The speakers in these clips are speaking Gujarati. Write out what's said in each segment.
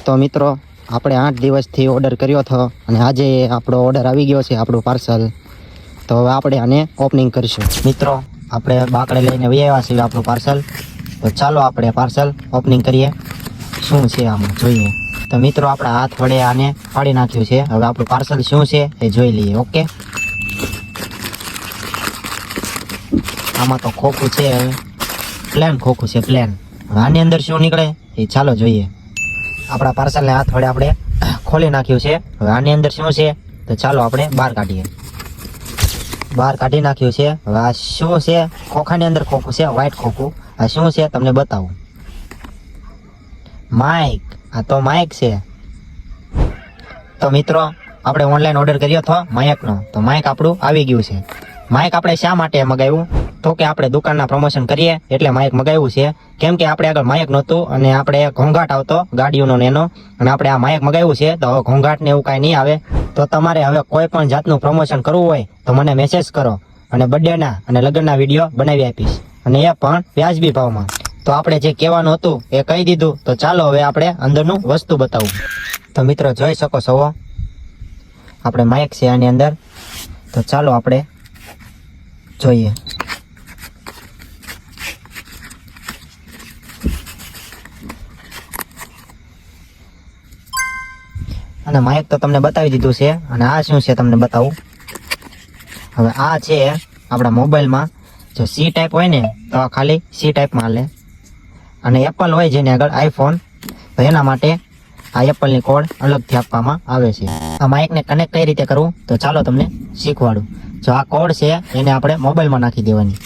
તો મિત્રો આપણે 8 દિવસથી ઓર્ડર કર્યો હતો અને આજે આપણો ઓર્ડર આવી ગયો છે, આપણું પાર્સલ. તો હવે આપણે આને ઓપનિંગ કરીશું. મિત્રો આપણે બાકડે લઈને આવ્યા છીએ આપણું પાર્સલ. તો ચાલો આપણે પાર્સલ ઓપનિંગ કરીએ. શું છે આમાં જોઈએ. તો મિત્રો આપણા હાથ વડે આને ફાડી નાખ્યું છે. હવે આપણું પાર્સલ શું છે એ જોઈ લઈએ. ઓકે, આમાં તો ખોખું છે, પ્લેન ખોખું છે, પ્લેન. હવે આની અંદર શું નીકળે એ ચાલો જોઈએ. આપણા પાર્સલને હાથ વડે આપણે ખોલી નાખ્યું છે. હવે આની અંદર શું છે તો ચાલો આપણે બહાર કાઢીએ. બહાર કાઢી નાખ્યું છે. હવે આ શું છે? ખોખાની અંદર ખોખું છે, વ્હાઈટ ખોખું. આ શું છે તમને બતાવું. માઇક. આ તો માઇક છે. તો મિત્રો આપણે ઓનલાઈન ઓર્ડર કર્યો હતો માઇકનો, તો માઇક આપણું આવી ગયું છે. માઇક આપણે શા માટે મગાવ્યું? તો કે આપણે દુકાનના પ્રમોશન કરીએ એટલે માઇક મગાવ્યું છે. કેમ કે આપણે આગળ માઇક નહોતું અને આપણે ઘોંઘાટ આવતો ગાડીઓનો ને એનો, અને આપણે આ માઇક મગાવ્યું છે. તો હવે ઘોંઘાટ ને એવું કાંઈ નહીં આવે. તો તમારે હવે કોઈ પણ જાતનું પ્રમોશન કરવું હોય તો મને મેસેજ કરો અને બર્થડેના અને લગ્નના વિડીયો બનાવી આપીશ, અને એ પણ વ્યાજબી ભાવમાં. તો આપણે જે કહેવાનું હતું એ કહી દીધું. તો ચાલો હવે આપણે અંદરનું વસ્તુ બતાવું. તો મિત્રો જોઈ શકો છો આપણે માઇક છે આની અંદર. તો ચાલો આપણે જોઈએ. અને માઇક તો તમને બતાવી દીધું છે. અને આ શું છે તમને બતાવું. હવે આ છે આપણા મોબાઈલમાં જો સી ટાઈપ હોય ને તો આ ખાલી સી ટાઈપમાં હાલે, અને એપલ હોય જેને આગળ આઈફોન, તો એના માટે આ એપલની કોડ અલગથી આપવામાં આવે છે. આ માઇકને કનેક્ટ કઈ રીતે કરવું તો ચાલો તમને શીખવાડું. જો આ કોડ છે એને આપણે મોબાઈલમાં નાખી દેવાની.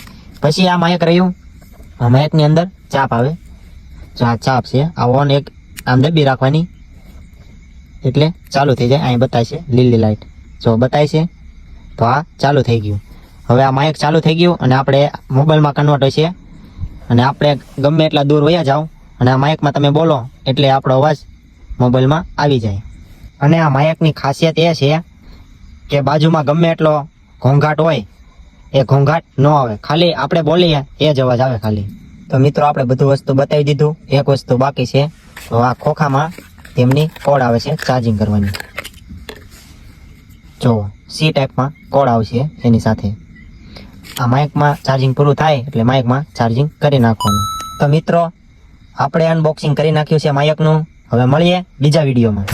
પછી આ માઇક રહ્યું, આ માઇકની અંદર ચાપ આવે. જો આ ચાપ છે, આ ઓન એક આમ દબી રાખવાની એટલે ચાલુ થઈ જાય. અહીં બતાય છે લીલી લાઈટ, જો બતાય છે. તો આ ચાલુ થઈ ગયું. હવે આ માઇક ચાલુ થઈ ગયું અને આપણે મોબાઈલમાં કન્વર્ટ હોય છે. અને આપણે ગમે એટલા દૂર વયા જાઓ અને આ માઇકમાં તમે બોલો એટલે આપણો અવાજ મોબાઈલમાં આવી જાય. અને આ માઇકની ખાસિયત એ છે કે બાજુમાં ગમે એટલો ઘોંઘાટ હોય એ ઘોંઘાટ ન આવે, ખાલી આપણે બોલીએ એ જ અવાજ આવે ખાલી. તો મિત્રો આપણે બધું વસ્તુ બતાવી દીધું. એક વસ્તુ બાકી છે. તો આ ખોખામાં તેમની કોડ આવે છે ચાર્જિંગ કરવાની. જો સી ટાઈપમાં કોડ આવશે એની સાથે. આ માઇકમાં ચાર્જિંગ પૂરું થાય એટલે માઇકમાં ચાર્જિંગ કરી નાખવાનું. તો મિત્રો આપણે અનબોક્સિંગ કરી નાખ્યું છે માઇકનું. હવે મળીએ બીજા વિડીયોમાં.